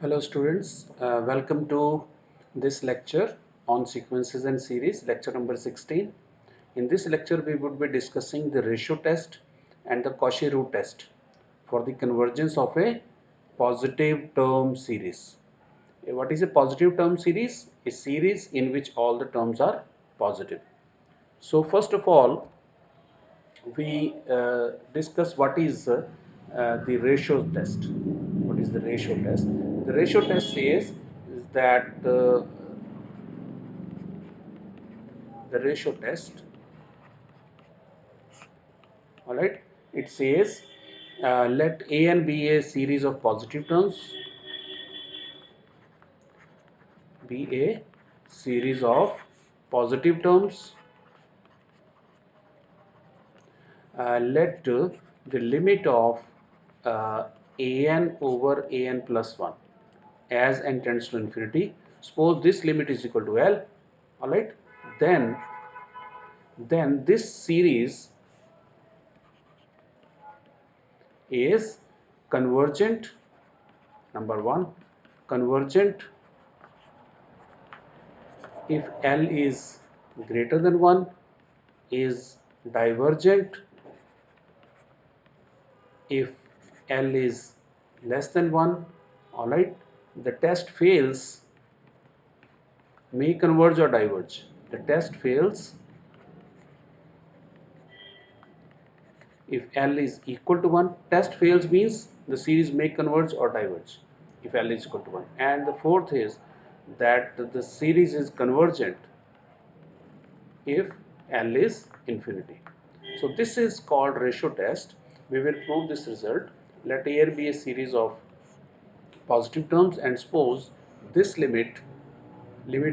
Hello students, welcome to this lecture on sequences and series, lecture number 16. In this lecture we would be discussing the ratio test and the Cauchy-Riemann test for the convergence of a positive term series. What is a positive term series? A series in which all the terms are positive. So first of all, we discuss what is the ratio test. What is the ratio test? The ratio test says is that the ratio test, all right, it says let A and be a series of positive terms, be a series of positive terms. Let the limit of uh, an over an plus 1 as n tends to infinity. Suppose this limit is equal to L, all right, then this series is convergent. Number 1, convergent if L is greater than 1, is divergent if L is less than 1, all right. The test fails, may converge or diverge. The test fails if L is equal to 1. Test fails means the series may converge or diverge if L is equal to 1. And the fourth is that the series is convergent if L is infinity. So this is called ratio test. We will prove this result. Let A be a series of positive terms, and suppose this limit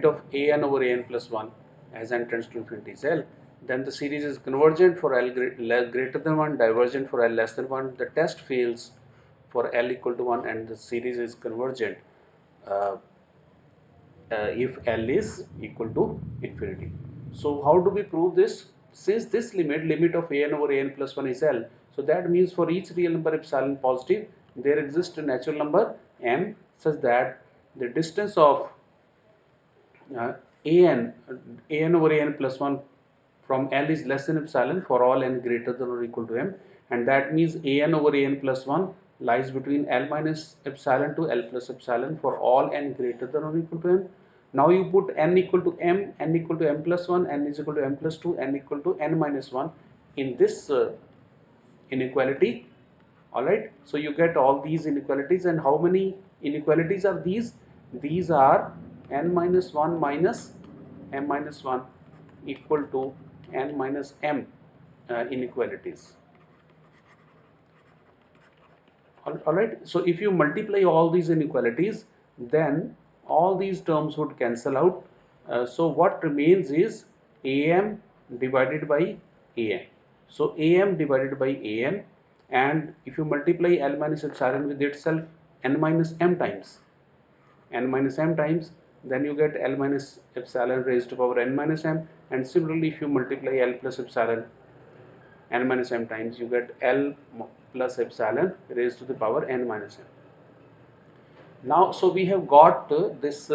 of an over an plus 1 as n tends to infinity is L, then the series is convergent for L greater than 1, divergent for L less than 1. The test fails for L equal to 1, and the series is convergent uh, if L is equal to infinity. So how do we prove this? Since this limit of an over an plus 1 is L, so that means for each real number epsilon positive, there exists a natural number m such that the distance of uh, an an over an plus 1 from L is less than epsilon for all n greater than or equal to m, and that means an over an plus 1 lies between L minus epsilon to L plus epsilon for all n greater than or equal to m. Now you put n equal to m, n equal to m plus 1, n is equal to m plus 2, n equal to n minus 1 in this inequality, all right. So you get all these inequalities, and how many inequalities are these? These are n minus 1 minus m minus 1 equal to n minus m inequalities. All right. So if you multiply all these inequalities, then all these terms would cancel out. So what remains is am divided by an. So am divided by an, and if you multiply L minus epsilon with itself n minus m times, then you get L minus epsilon raised to power n minus m, and similarly if you multiply L plus epsilon n minus m times, you get L plus epsilon raised to the power n minus m. Now, so we have got this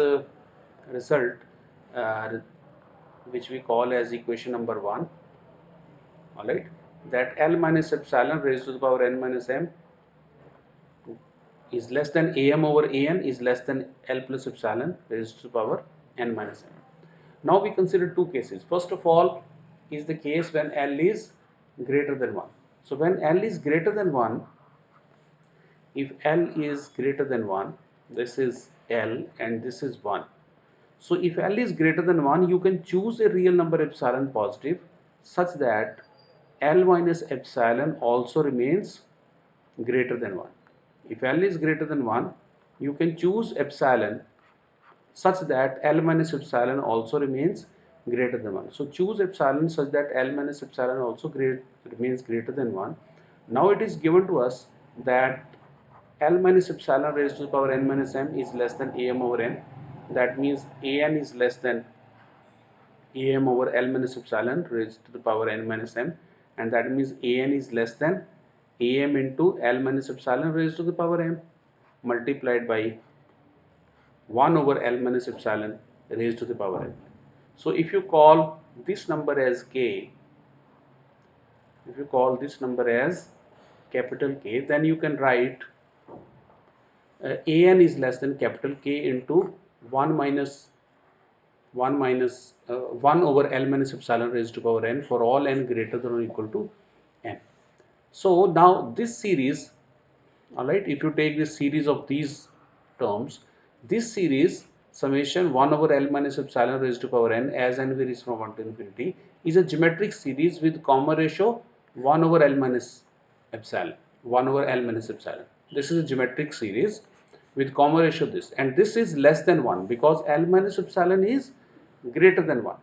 result uh, which we call as equation number 1, all right, that L minus epsilon raised to the power n minus m is less than am over an is less than L plus epsilon raised to the power n minus m. Now we consider two cases. First of all is the case when L is greater than 1. So when L is greater than 1, if L is greater than 1, this is L and this is 1. So if L is greater than 1, you can choose a real number epsilon positive such that L minus epsilon also remains greater than 1. If L is greater than 1, you can choose epsilon such that L minus epsilon also remains greater than 1. So choose epsilon such that L minus epsilon also remains greater than 1. Now it is given to us that L minus epsilon raised to the power n minus m is less than am over n. That means an is less than am over L minus epsilon raised to the power n minus m, and that means an is less than am into L minus epsilon raised to the power m multiplied by 1 over L minus epsilon raised to the power n. So if you call this number as k, if you call this number as capital K, then you can write an is less than capital K into 1 minus 1 over L minus epsilon raised to power n for all n greater than or equal to n. So now this series, all right, if you take this series of these terms, this series summation 1 over L minus epsilon raised to power n as n varies from 1 to infinity is a geometric series with comma ratio 1 over L minus epsilon, 1 over L minus epsilon. This is a geometric series with comma ratio this, and this is less than 1 because L minus epsilon is greater than 1.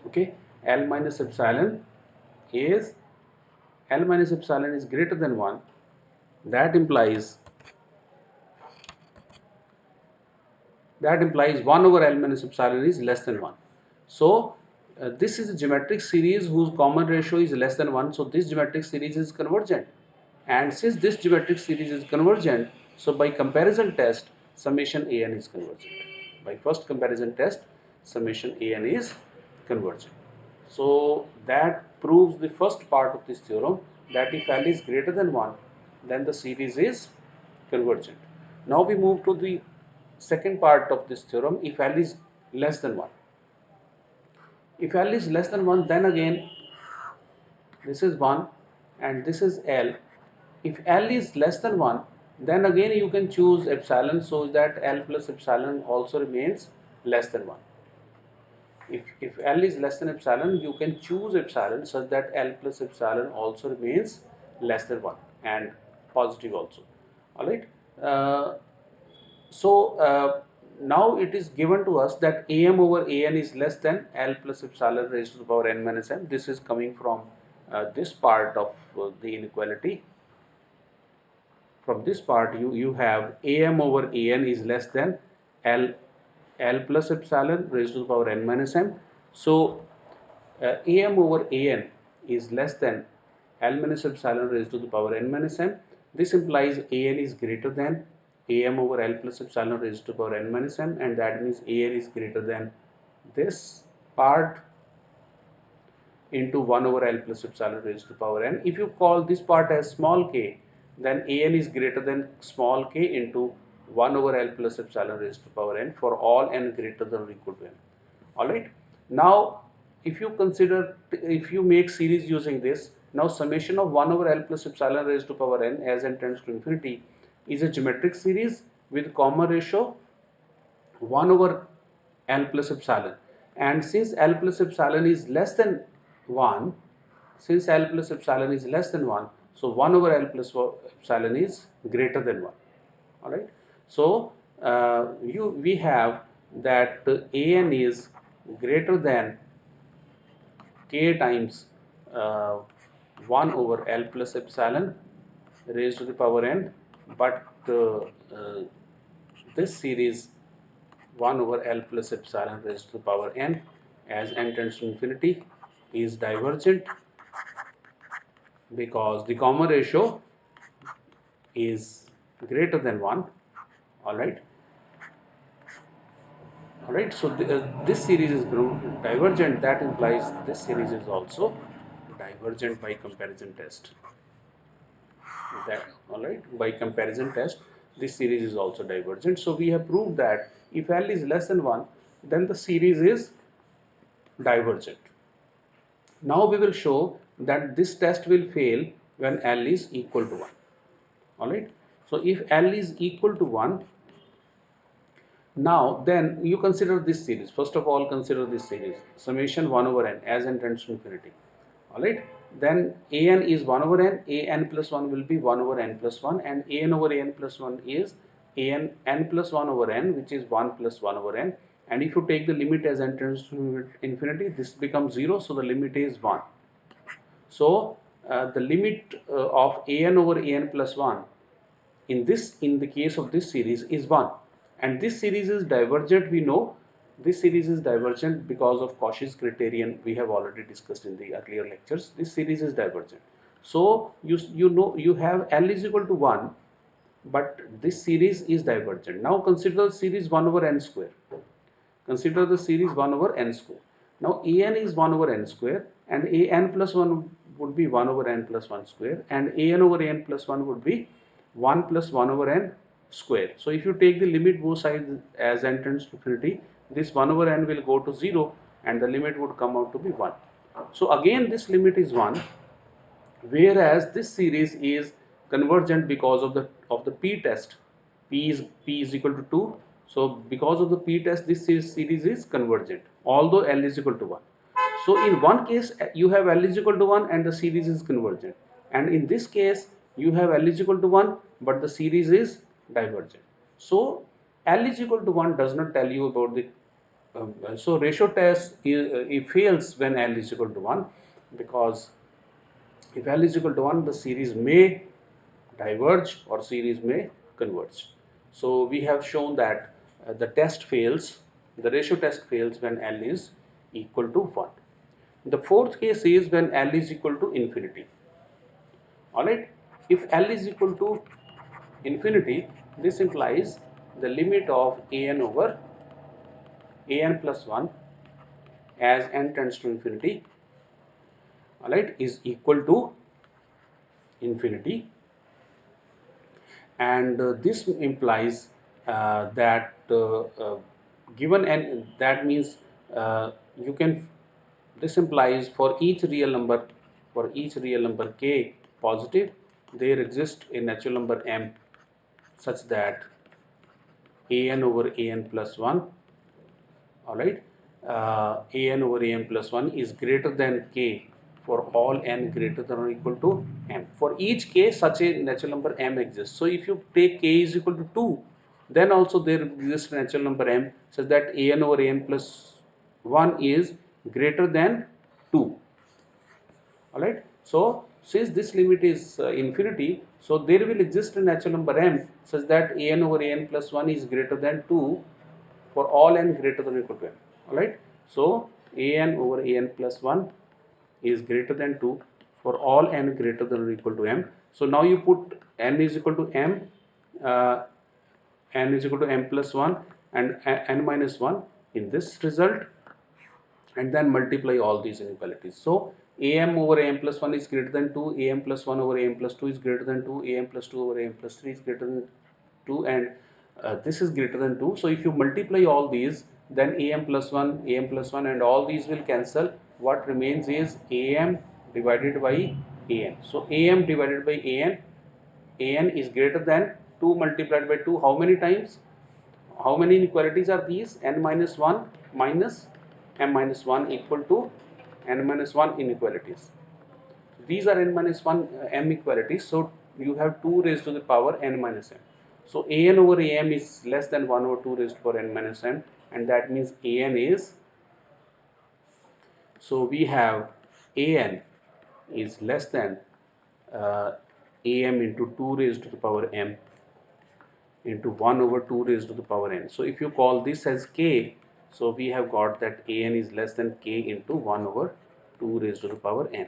Okay, L minus epsilon is L minus epsilon is greater than 1. That implies 1 over L minus epsilon is less than 1. So this is a geometric series whose common ratio is less than 1. So this geometric series is convergent. And since this geometric series is convergent, so by comparison test, summation an is convergent. By first comparison test, summation an is convergent. So that proves the first part of this theorem, that if L is greater than 1, then the series is convergent. Now we move to the second part of this theorem, if L is less than 1. If L is less than 1, then again this is 1 and this is L. If L is less than 1, then again you can choose epsilon so that L plus epsilon also remains less than 1. If L is less than epsilon, you can choose epsilon such that L plus epsilon also remains less than 1 and positive also. Alright. Uh, so now it is given to us that am over an is less than L plus epsilon raised to the power n minus m. This is coming from this part of the inequality. From this part you have am over an is less than L plus epsilon raised to the power n minus m. So am over an is less than L minus epsilon raised to the power n minus m. This implies an is greater than am over L plus epsilon raised to the power n minus m, and that means an is greater than this part into 1 over L plus epsilon raised to the power n. If you call this part as small k, then an is greater than small k into 1 over L plus epsilon raised to the power n for all n greater than or equal to n. Alright. Now, if you consider, if you make series using this, now summation of 1 over L plus epsilon raised to the power n as n tends to infinity is a geometric series with comma ratio 1 over L plus epsilon, and since L plus epsilon is less than 1, since L plus epsilon is less than 1, so 1 over L plus epsilon is greater than 1. Alright. So we have that an is greater than k times uh, 1 over L plus epsilon raised to the power n, but this series 1 over L plus epsilon raised to the power n as n tends to infinity is divergent because the common ratio is greater than 1. Alright. Alright, so this series is divergent. That implies this series is also divergent by comparison test. That, alright, by comparison test, this series is also divergent. So we have proved that if L is less than 1, then the series is divergent. Now we will show that this test will fail when L is equal to 1. Alright. So if L is equal to 1, now then you consider this series. First of all, consider this series. Summation 1 over n as n tends to infinity. Alright. Then an is 1 over n, an plus 1 will be 1 over n plus 1, and an over n plus 1 is n plus 1 over n, which is 1 plus 1 over n. And if you take the limit as n tends to infinity, this becomes 0, so the limit is 1. So the limit of an over an plus 1 in the case of this series is 1, and this series is divergent. We know this series is divergent because of Cauchy's criterion we have already discussed in the earlier lectures. This series is divergent. So you know you have L is equal to 1, but this series is divergent. Now consider series 1 over n square. Consider the series 1 over n square. Now an is 1 over n square and an plus 1 would be 1 over n plus 1 square, and an over n plus 1 would be 1 plus 1 over n square. So if you take the limit both sides as n tends to infinity, this 1 over n will go to 0 and the limit would come out to be 1. So again this limit is 1, whereas this series is convergent because of the p-test. P is equal to 2, so because of the p-test this series is convergent although L is equal to 1. So in one case you have L is equal to 1 and the series is convergent, and in this case you have L is equal to 1 but the series is divergent. So L is equal to 1 does not tell you about the so ratio test it fails when L is equal to 1, because if L is equal to 1, the series may diverge or series may converge. So we have shown that the test fails, the ratio test fails when L is equal to 1. The fourth case is when L is equal to infinity. Alright, if L is equal to infinity, this implies the limit of an over an plus 1 as n tends to infinity, alright, is equal to infinity, and this implies that given n, that means you can, this implies for each real number k positive, there exists a natural number m such that an over an plus 1, all right, an over an plus 1 is greater than k for all n greater than or equal to m. For each k such a natural number m exists. So if you take k is equal to 2, then also there exists natural number m such that an over an plus 1 is greater than 2. All right, so since this limit is infinity, so there will exist a natural number m such that an over an plus 1 is greater than 2 for all n greater than or equal to m. All right, so an over an plus 1 is greater than 2 for all n greater than or equal to m. So now you put n is equal to m, uh, n is equal to m plus 1 and n minus 1 in this result, and then multiply all these inequalities. So am over am plus 1 is greater than 2, am plus 1 over am plus 2 is greater than 2, am plus 2 over am plus 3 is greater than 2, and this is greater than 2. So if you multiply all these, then am plus 1, am plus 1 and all these will cancel. What remains is am divided by an. So am divided by an is greater than 2 multiplied by 2 how many times? How many inequalities are these? N minus 1 minus m minus 1 equal to n minus 1 inequalities. These are n minus 1 m equalities. So you have 2 raised to the power n minus m. So an over am is less than 1 over 2 raised to the power n minus m, and that means an is, so we have an is less than uh, am into 2 raised to the power m into 1 over 2 raised to the power n. So if you call this as k, so we have got that an is less than k into 1 over 2 raised to the power n.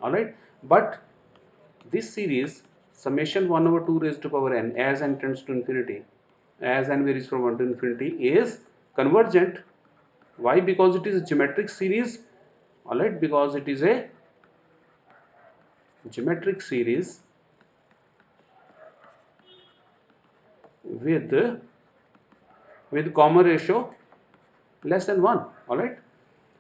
Alright, but this series summation 1 over 2 raised to power n as n tends to infinity, as n varies from 1 to infinity, is convergent. Why? Because it is a geometric series. Alright, because it is a geometric series with common ratio less than 1. Alright,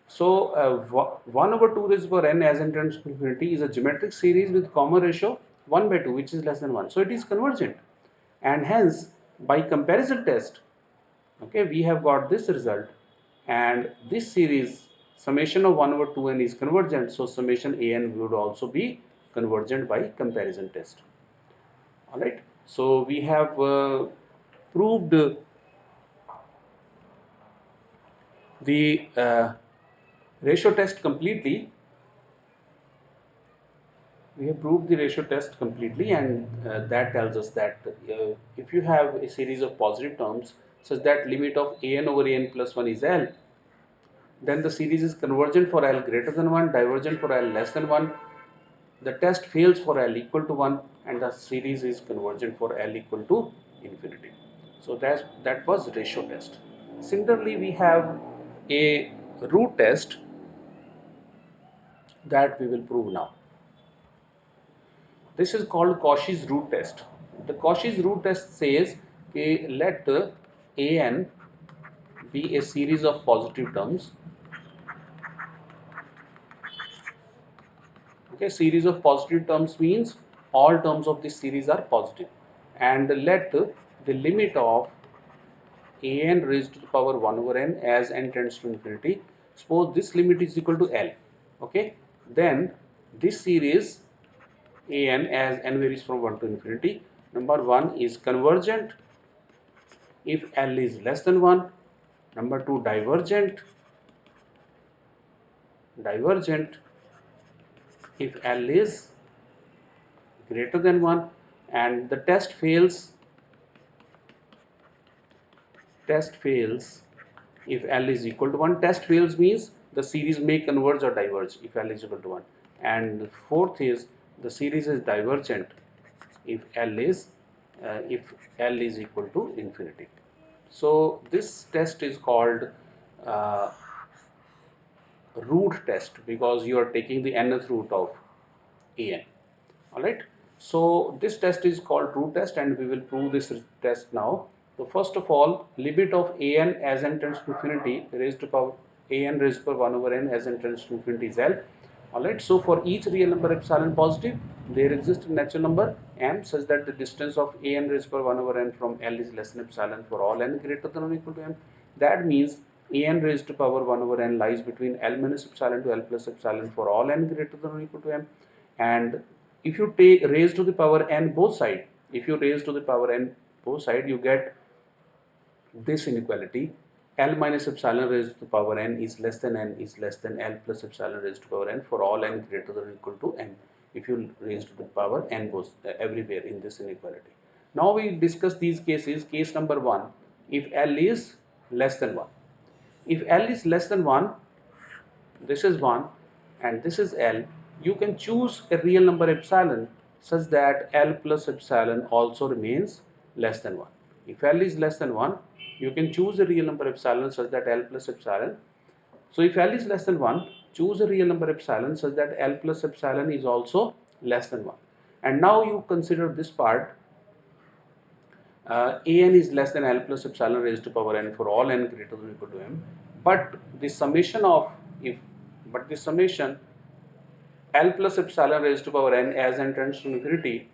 so 1 over 2 raised to power n as n tends to infinity is a geometric series with common ratio 1 by 2 which is less than 1. So it is convergent, and hence by comparison test, okay, we have got this result, and this series summation of 1 over 2n is convergent, so summation an would also be convergent by comparison test. Alright, so we have proved the ratio test completely. We have proved the ratio test completely, and that tells us that if you have a series of positive terms such that limit of an over an plus 1 is L, then the series is convergent for L greater than 1, divergent for L less than 1, the test fails for L equal to 1 and the series is convergent for L equal to infinity. So that was ratio test. Similarly, we have a root test that we will prove now. This is called Cauchy's root test. The Cauchy's root test says, okay, let an be a series of positive terms. Okay, series of positive terms means all terms of this series are positive, and let the limit of an raised to the power 1 over n as n tends to infinity. Suppose this limit is equal to L. Okay, then this series an as n varies from 1 to infinity. Number 1 is convergent if L is less than 1. Number 2, divergent if L is greater than 1, and the test fails if L is equal to 1. Test fails means the series may converge or diverge if L is equal to 1. And the fourth is the series is divergent if L is equal to infinity. So this test is called uh, root test because you are taking the nth root of an. All right. So this test is called root test, and we will prove this test now. So first of all, limit of an as n tends to infinity raised to power an raised to power 1 over n as n tends to infinity is L. Alright, so for each real number epsilon positive, there exists a natural number m such that the distance of a n raised to power 1 over n from L is less than epsilon for all n greater than or equal to m. That means a n raised to power 1 over n lies between L minus epsilon to L plus epsilon for all n greater than or equal to m. And if you take raise to the power n both side, if you raise to the power n both side, you get this inequality. L minus epsilon raised to the power n is less than L plus epsilon raised to the power n for all n greater than or equal to m. If you raise to the power n both everywhere in this inequality. Now we discuss these cases. Case number 1, if L is less than 1. If L is less than 1, this is 1 and this is L, you can choose a real number epsilon such that L plus epsilon also remains less than 1. If L is less than 1, you can choose a real number epsilon such that L plus epsilon. So if L is less than 1, choose a real number epsilon such that L plus epsilon is also less than 1. And now you consider this part, an is less than L plus epsilon raised to power n for all n greater than or equal to m. But the summation of if but the summation L plus epsilon raised to power n as n tends to infinity,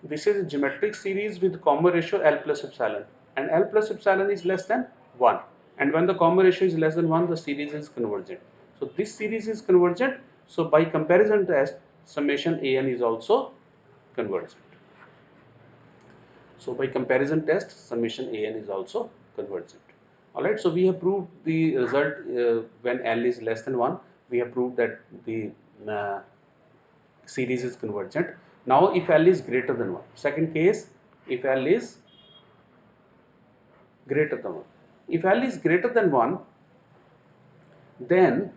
this is a geometric series with common ratio L plus epsilon, and L plus epsilon is less than 1, and when the common ratio is less than 1, the series is convergent. So this series is convergent, so by comparison test, summation an is also convergent. So by comparison test, summation an is also convergent. Alright, so we have proved the result when L is less than 1. We have proved that the uh, series is convergent. Now if L is greater than 1. Second case, if L is greater than 1. If L is greater than 1, then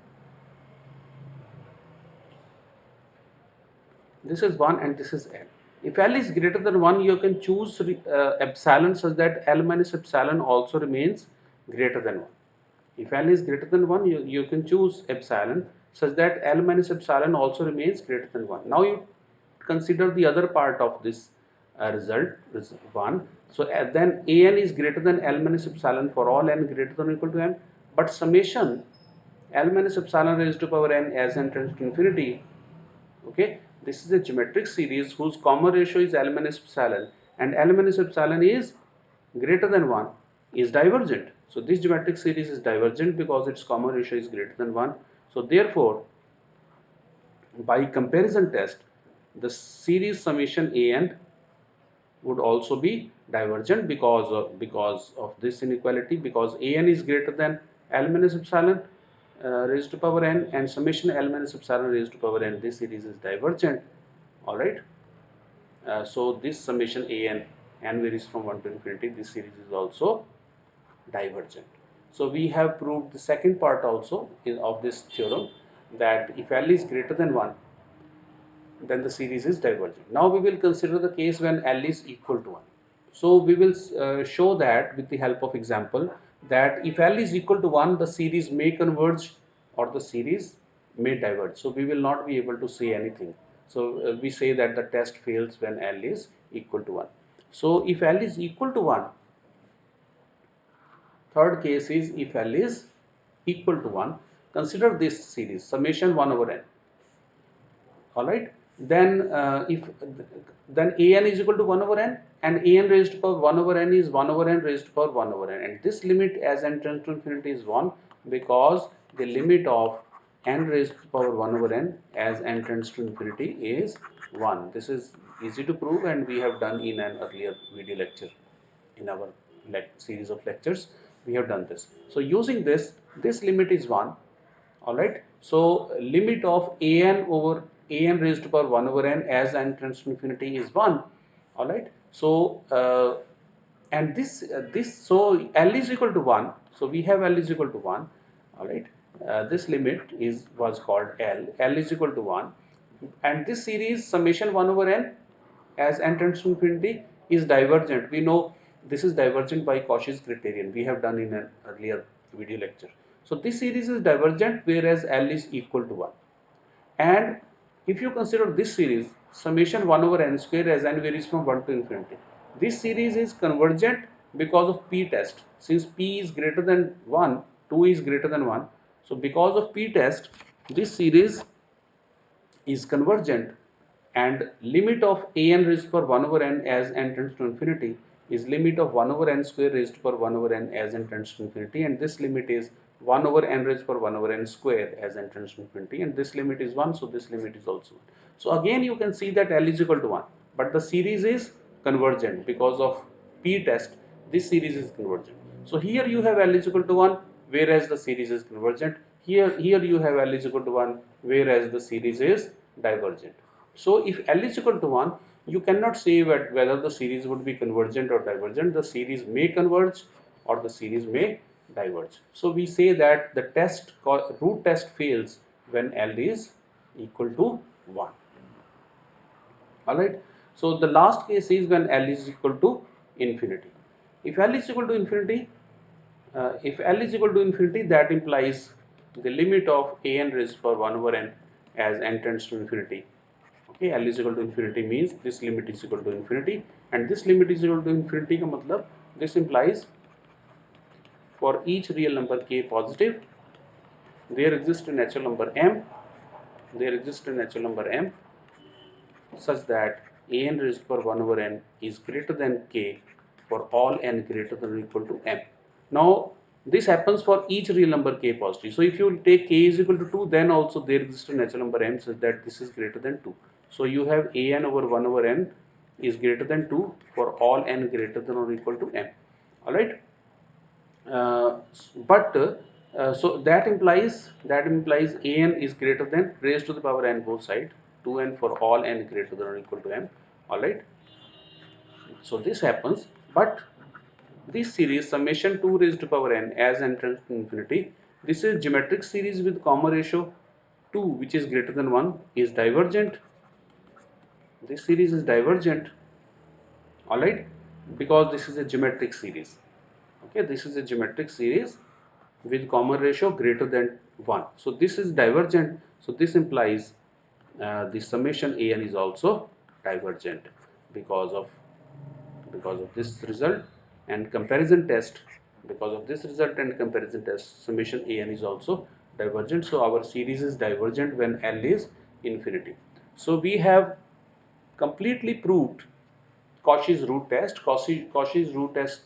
this is 1 and this is L. If L is greater than 1, you can choose epsilon such that L minus epsilon also remains greater than 1. If L is greater than 1, you can choose epsilon such that L minus epsilon also remains greater than 1. Now you consider the other part of this result, 1. So then an is greater than L minus epsilon for all n greater than or equal to m. But summation L minus epsilon raised to power n as n tends to infinity. Okay, this is a geometric series whose common ratio is L minus epsilon, and L minus epsilon is greater than 1 is divergent. So this geometric series is divergent because its common ratio is greater than 1. So therefore, by comparison test, the series summation an would also be divergent because of this inequality, because an is greater than L minus epsilon raised to power n, and summation L minus epsilon raised to power n, this series is divergent. All right. So this summation n varies from 1 to infinity, this series is also divergent. So we have proved the second part also of this theorem, that if L is greater than 1, then the series is divergent. Now we will consider the case when L is equal to 1. So we will show that with the help of example, that if L is equal to 1, the series may converge or the series may diverge. So we will not be able to say anything. So we say that the test fails when L is equal to 1. So if L is equal to 1, third case is if L is equal to 1, consider this series summation 1 over n. All right, then if then an is equal to 1 over n, and an raised to power 1 over n is 1 over n raised to power 1 over n, and this limit as n tends to infinity is 1, because the limit of n raised to power 1 over n as n tends to infinity is 1. This is easy to prove, and we have done in an earlier video lecture. In our series of lectures we have done this. So using this limit is 1. All right, so limit of an over an raised to power 1 over n as n tends to infinity is 1. All right, so and this so L is equal to 1, so we have L is equal to 1. All right, this limit was called L is equal to 1, and this series summation 1 over n as n tends to infinity is divergent. We know this is divergent by Cauchy's criterion, we have done in an earlier video lecture. So this series is divergent whereas L is equal to 1. And if you consider this series summation 1 over n square as n varies from 1 to infinity, this series is convergent because of p test. Since p is greater than 1, 2 is greater than 1, so because of p test this series is convergent, and limit of an raised to power 1 over n as n tends to infinity is limit of 1 over n square raised to power 1 over n as n tends to infinity, and this limit is 1 over n raised to power 1 over n square as n tends to infinity, and this limit is 1, so this limit is also 1. So again you can see that L is equal to 1, but the series is convergent because of p test. This series is convergent. So here you have L is equal to 1 whereas the series is convergent. Here you have L is equal to 1 whereas the series is divergent. So if L is equal to 1, you cannot say whether the series would be convergent or divergent. The series may converge or the series may diverge. So we say that the root test fails when L is equal to 1. All right. So the last case is when L is equal to infinity. If L is equal to infinity, that implies the limit of an raised to power 1 over n as n tends to infinity. Okay, L is equal to infinity means this limit is equal to infinity, and this limit is equal to infinity का मतलब this implies for each real number k positive there exists a natural number m, such that an raised to power 1 over n is greater than k for all n greater than or equal to m. Now this happens for each real number k positive. So if you take k is equal to 2, then also there exists a natural number m such that this is greater than 2. So you have an over 1 over n is greater than 2 for all n greater than or equal to m. All right. So that implies an is greater than raised to the power n both side 2n for all n greater than or equal to m. All right. So this happens, but this series summation 2 raised to power n as n tends to infinity, this is geometric series with comma ratio 2 which is greater than 1 is divergent. This series is divergent. All right, because this is a geometric series. Okay, this is a geometric series with common ratio greater than 1, so this is divergent. So this implies the summation an is also divergent because of this result and comparison test. Because of this result and comparison test, summation an is also divergent. So our series is divergent when L is infinity. So we have completely proved Cauchy's root test. Cauchy's root test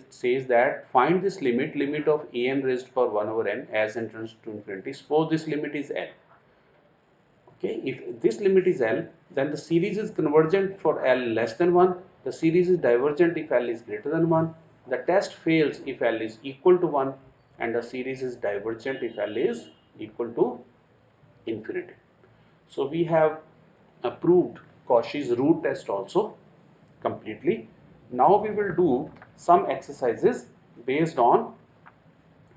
says that find this limit of an raised to power 1 over n as n tends to infinity. Suppose this limit is L. Okay, if this limit is L, then the series is convergent for L less than 1. The series is divergent if L is greater than 1. The test fails if L is equal to 1, and the series is divergent if L is equal to infinity. So we have approved Cauchy's root test also completely. Now we will do some exercises based on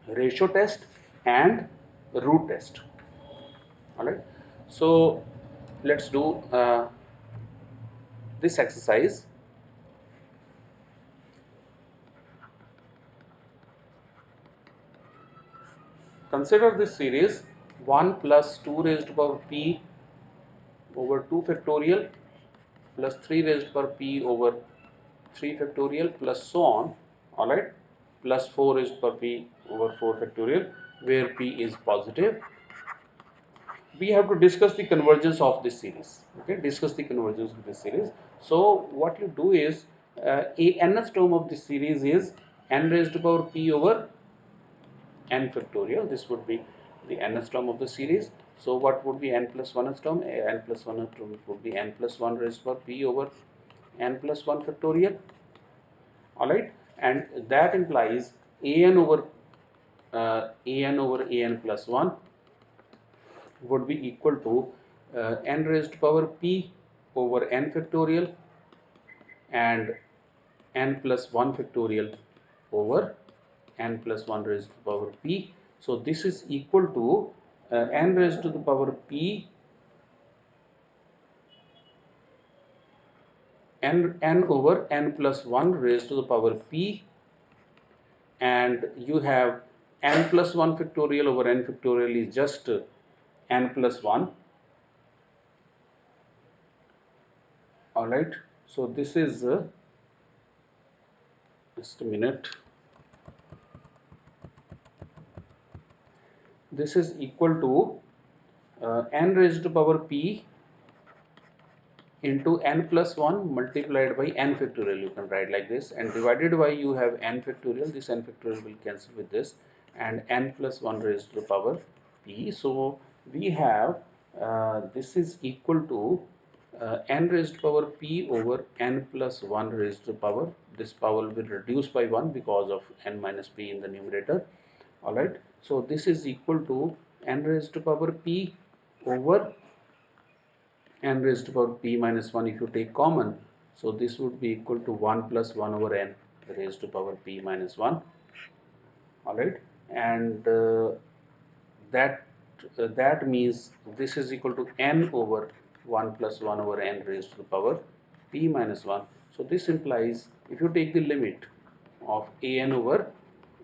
ratio test and root test. All right. So Let's do this exercise. Consider this series 1 plus 2 raised to power p over 2 factorial plus 3 raised to power p over 3 factorial plus so on, alright, plus 4 raised to power p over 4 factorial, where p is positive. We have to discuss the convergence of this series. Okay, discuss the convergence of this series. So what you do is a nth term of this series is n raised to power p over n factorial. This would be the nth term of the series. So what would be n plus 1th term? N plus 1th term would be n plus 1 raised to power p over n plus 1 factorial. Alright, and that implies an over an plus 1 would be equal to n raised to power p over n factorial and n plus 1 factorial over n plus 1 raised to the power p. So this is equal to n raised to the power p n over n plus 1 raised to the power p, and you have n plus 1 factorial over n factorial is just n plus 1. Alright, so this is just a minute. This is equal to n raised to power p into n plus 1 multiplied by n factorial, you can write like this, and divided by, you have n factorial, this n factorial will cancel with this, and n plus 1 raised to the power p. So we have this is equal to n raised to power p over n plus 1 raised to the power, this power will reduce by 1 because of n minus p in the numerator. Alright, so this is equal to n raised to power p over n raised to power p minus 1 if you take common. So this would be equal to 1 plus 1 over n raised to power p minus 1. Alright, and that that means this is equal to n over 1 plus 1 over n raised to the power p minus 1. So this implies, if you take the limit of an over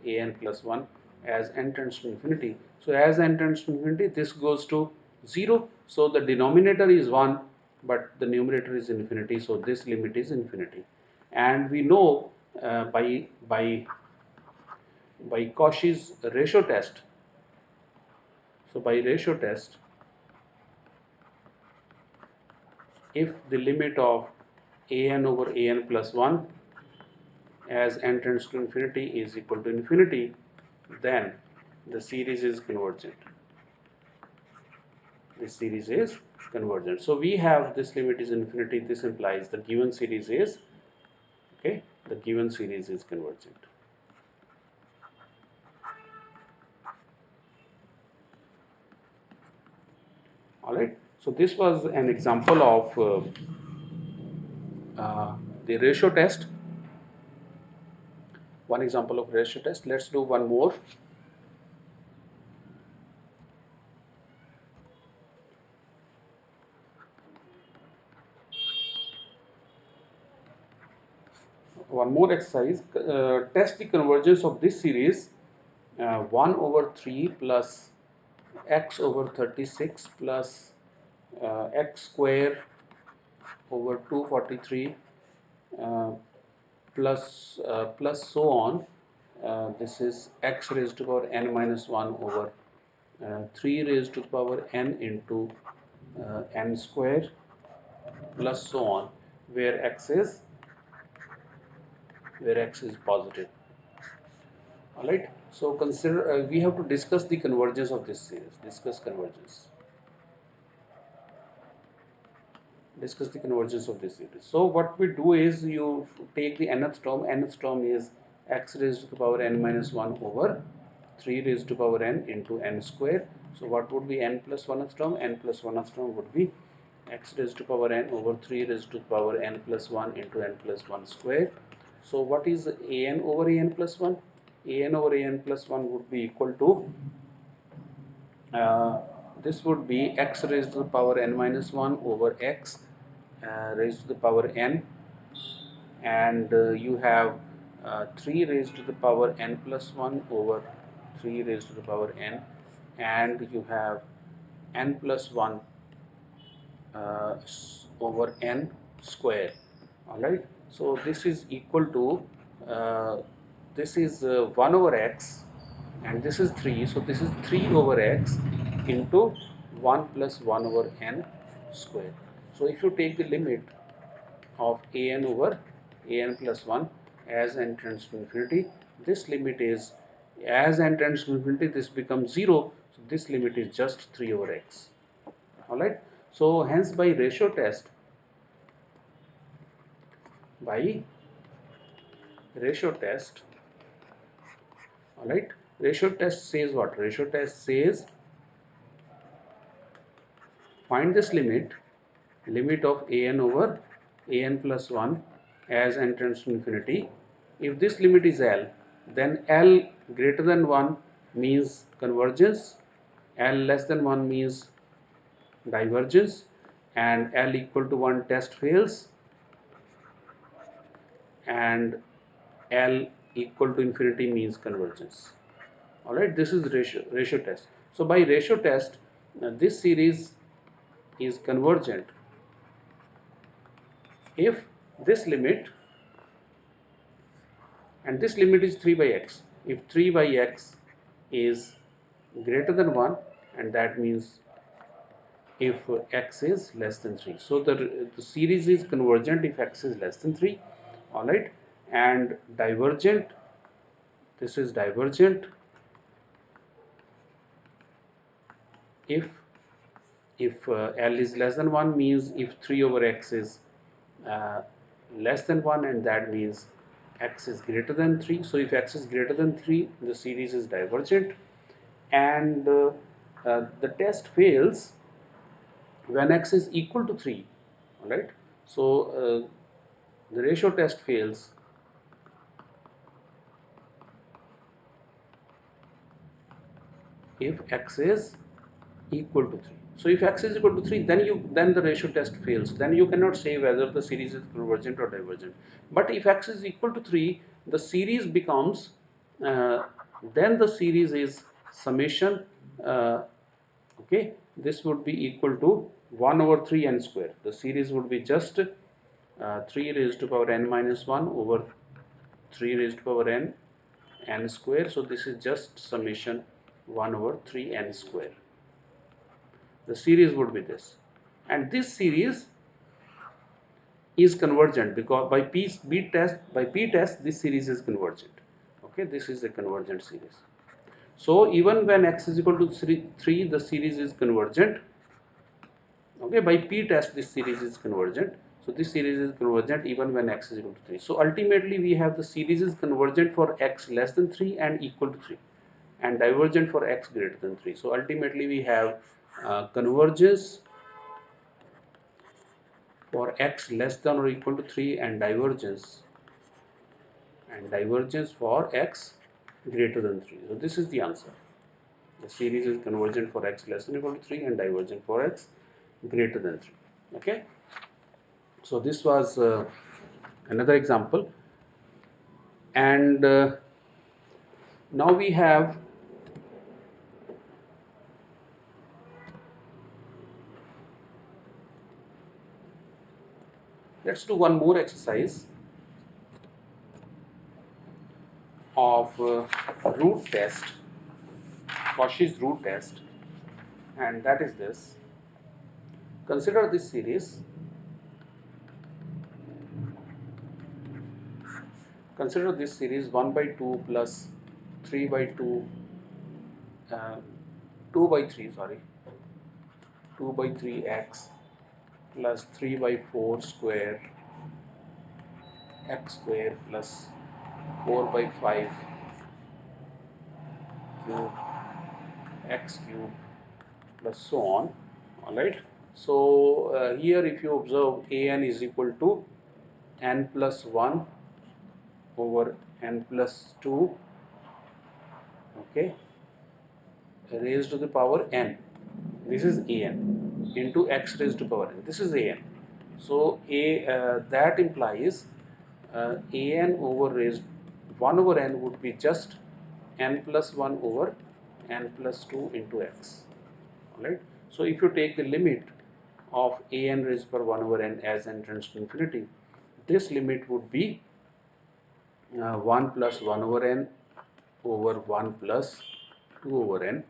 an plus 1 as n tends to infinity, so as n tends to infinity, this goes to 0. So the denominator is 1 but the numerator is infinity, so this limit is infinity. And we know by Cauchy's ratio test, so by ratio test, if the limit of an over an plus 1 as n tends to infinity is equal to infinity, then the series is convergent. This series is convergent. So we have this limit is infinity. This implies the given series is, okay, the given series is convergent. All right. So this was an example of the ratio test. One example of ratio test. Let's do one more. One more exercise. Test the convergence of this series 1 over 3 plus x over 36 plus x square over 243 uh, plus so on. This is x raised to the power n minus 1 over 3 raised to the power n into n square plus so on, where x is positive. All right. So consider we have to discuss the convergence of this series. Discuss the convergence of this series. So what we do is you take the nth term. Nth term is x raised to the power n minus 1 over 3 raised to the power n into n square. So what would be n plus 1th term? N plus 1th term would be x raised to the power n over 3 raised to the power n plus 1 into n plus 1 square. So what is an over an plus 1? An over an plus 1 would be equal to uh, this would be x raised to the power n minus 1 over x raised to the power n, and you have 3 raised to the power n plus 1 over 3 raised to the power n, and you have n plus 1 over n square. All right, so this is equal to uh, this is 1 over x, and this is 3, so this is 3 over x into 1 plus 1 over n square. So if you take the limit of an over an plus 1 as n tends to infinity, this limit is, as n tends to infinity, this becomes 0, so this limit is just 3 over x. All right, so hence by ratio test, all right, ratio test says what? Ratio test says find this limit of an over an plus 1 as n tends to infinity. If this limit is L, then L greater than 1 means convergence, L less than 1 means divergence, and L equal to 1 test fails, and L equal to infinity means convergence. All right, this is ratio test. So by ratio test, this series is convergent if this limit, and this limit is 3 by x, if 3 by x is greater than 1, and that means if x is less than 3. So the series is convergent if x is less than 3. All right, and divergent, this is divergent if L is less than 1, means if 3 over x is uh, less than 1, and that means x is greater than 3. So if x is greater than 3, the series is divergent, and the test fails when x is equal to 3. All right, so the ratio test fails if x is equal to 3. So if x is equal to 3, then the ratio test fails. Then you cannot say whether the series is convergent or divergent. But if x is equal to 3, the series becomes, uh, then the series is summation, uh, okay, this would be equal to 1 over 3 n square. The series would be just 3 raised to power n minus 1 over 3 raised to power n square. So this is just summation 1 over 3 n square. The series would be this, and this series is convergent because by p test this series is convergent. Okay, this is a convergent series. So even when x is equal to 3, the series is convergent. Okay, by p test this series is convergent. So this series is convergent even when x is equal to 3. So ultimately we have the series is convergent for x less than 3 and equal to 3, and divergent for x greater than 3. So ultimately we have convergence for x less than or equal to 3, and divergence for x greater than 3. So this is the answer. The series is convergent for x less than or equal to 3 and divergent for x greater than 3. Okay, so this was another example, and now we have, let's do one more exercise of root test, Cauchy's root test, and that is this. Consider this series. Consider this series 1 by 2 plus 3 by 2, uh, 2 by 3, sorry, 2 by 3x plus 3 by 4 square x square plus 4 by 5 cube x cube plus so on. All right. So here if you observe, an is equal to n plus 1 over n plus 2, okay, raised to the power n. This is an into x raised to power n. This is an. So that implies an over raised 1 over n would be just n plus 1 over n plus 2 into x. Alright. So if you take the limit of an raised per 1 over n as n tends to infinity, this limit would be 1 plus 1 over n over 1 plus 2 over n.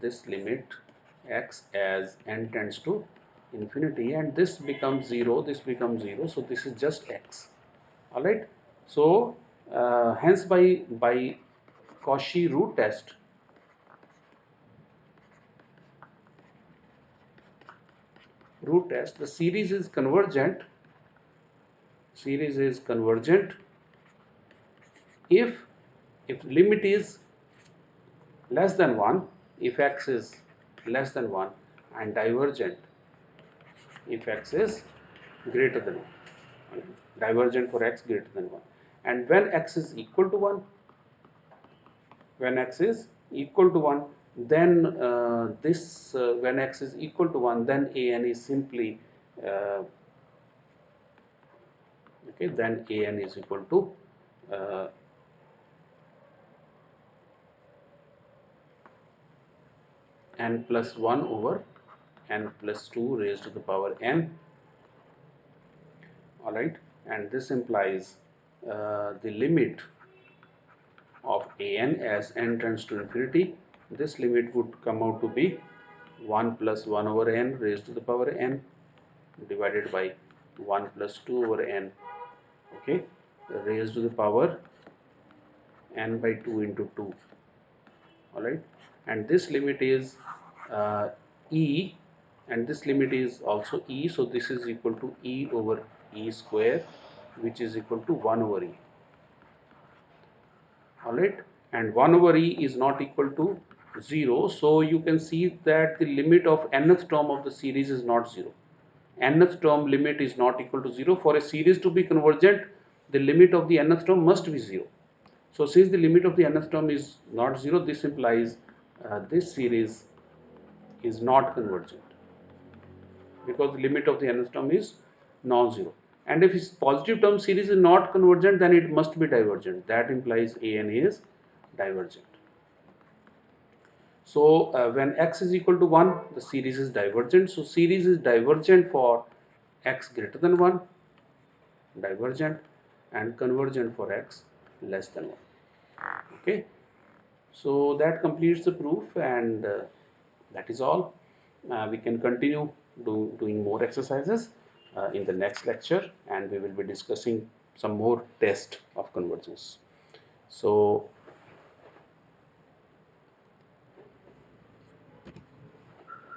This limit x as n tends to infinity, and this becomes 0, this becomes 0, so this is just x. Alright. So hence by Cauchy root test, the series is convergent if limit is less than 1, if x is less than 1, and divergent if x is greater than 1. Divergent for x greater than 1. And when x is equal to 1, when x is equal to 1, then when x is equal to 1, then an is simply okay, then an is equal to uh, n plus 1 over n plus 2 raised to the power n. Alright, and this implies the limit of an as n tends to infinity. This limit would come out to be 1 plus 1 over n raised to the power n divided by 1 plus 2 over n, okay, raised to the power n by 2 into 2. Alright, and this limit is e, and this limit is also e, so this is equal to e over e square, which is equal to 1 over e. Alright, and 1 over e is not equal to 0, so you can see that the limit of nth term of the series is not 0. Nth term limit is not equal to 0. For a series to be convergent, the limit of the nth term must be 0. So since the limit of the nth term is not 0, this implies this series is not convergent, because the limit of the nth term is non-zero. And if its positive term series is not convergent, then it must be divergent. That implies an is divergent. So when x is equal to 1, the series is divergent. So series is divergent for x greater than 1, divergent, and convergent for x less than 1. Okay. So that completes the proof, and that is all. We can continue doing more exercises in the next lecture, and we will be discussing some more tests of convergence. So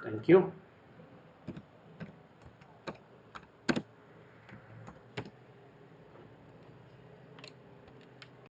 thank you.